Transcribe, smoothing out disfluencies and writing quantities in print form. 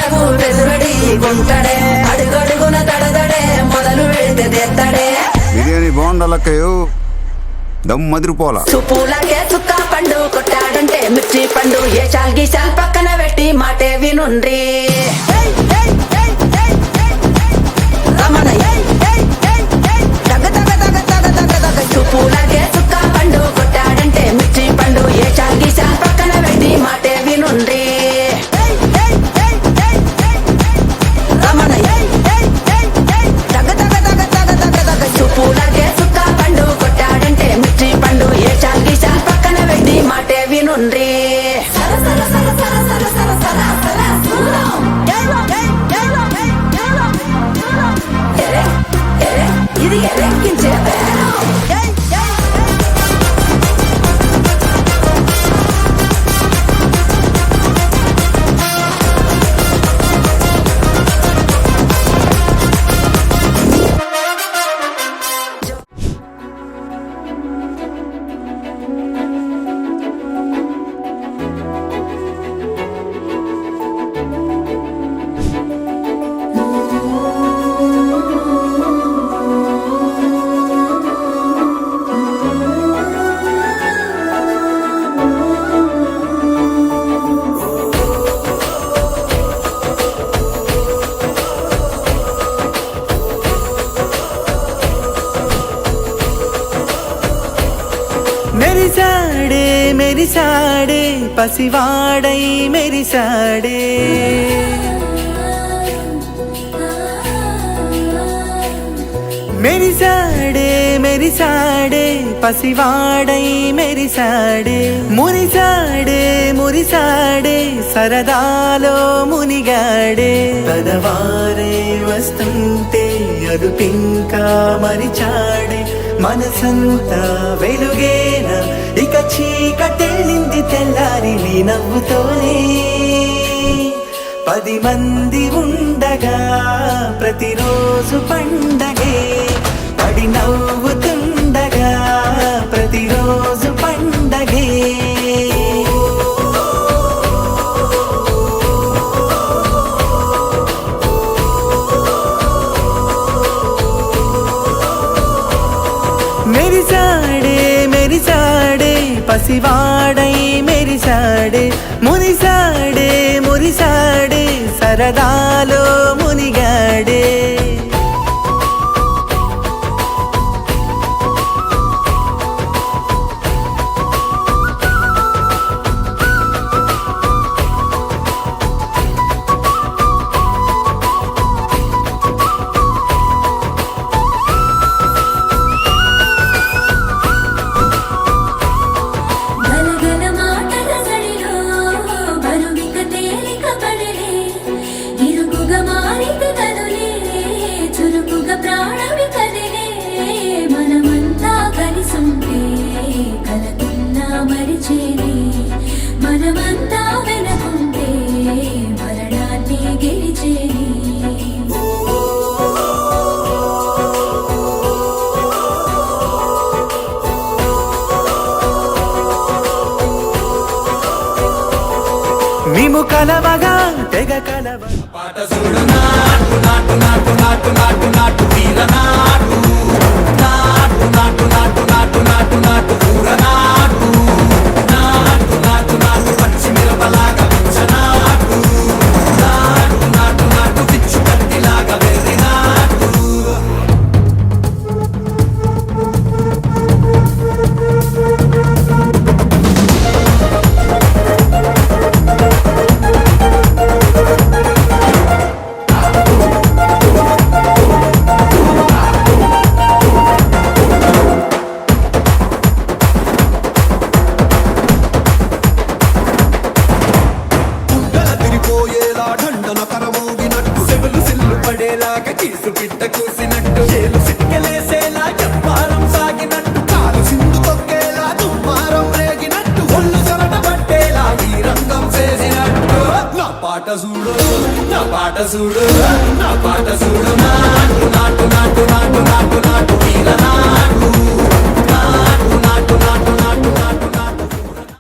కష్టాలకు వెలువడి గుంటడే అడుగడుగున తడదడే మొదలు పెడితే తెత్తడే బిర్యానీ బాగుండాలక్కయ్యో దమ్ మదిరిపోలా సుపూలకే సుక్క పండు కొట్టాడంటే మిర్చి పండు ఏ చాల్ గీసాల్ పక్కన పెట్టి మాటే వినుండ్రి రమణ సుపూలకే సుక్క పండు కొట్టాడంటే మిర్చి పండు ఏ చాల్ గీసాల్ పక్కన పెట్టి మాటే వినుండ్రి రమణ సుపూలకే సుక్క పండు కొట్టాడంటే మిర్చి పండు ఏ చాల్ గీసాల్ పక్కన పెట్టి మాటే వినుండ్రి ఇది ఎరెక్కించే మెరిసాడే పసివాడై మెరిసాడే మెరిసాడే పసివాడై మెరిసాడే మురిసాడే సరదాలో మునిగాడే పదవారే వస్తుంటే అదుపింకా మరిచాడే మనసంతా వెలుగేన ఇక చీకటెళ్ళింది తెల్లారి నీ నవ్వుతోనే 10 మంది ఉండగా ప్రతిరోజు పండగే పడి నవ్వుతుండగా ప్రతిరోజు పండగే మెరిసాడే పసివాడై మెరిసాడే మురిసాడే సరదాలో మునిగాడే మనమంతా వెనకుంటే మరణాన్ని గెలిచేది మేము కలవగా తెగ కలవ పాట చూడు నాటు నాటు నాటు నాటు నాటు నాటు వీర నాటు నాటు నాటు నాటు నాటు నాటు నాటు ఊర నాటు నాటు నాటు నాటు పచ్చి మిరపలాగా పిచ్చ నాటు నాటు నాటు నాటు పిచ్చు కత్తిలాగా వెర్రి నాటు కీసు పిట్ట కూసినట్టు ఏలు సిక్కలేసేలా చెప్పారం సాగినట్టు కాలు సింధు తొక్కేలా దుమ్మారం రేగినట్టు ఒళ్ళు చెమట పట్టేలా ఈ రంగం చేసినట్టు నా పాట చూడు నా పాట చూడు నా పాట చూడు నాటు నాటు నాటు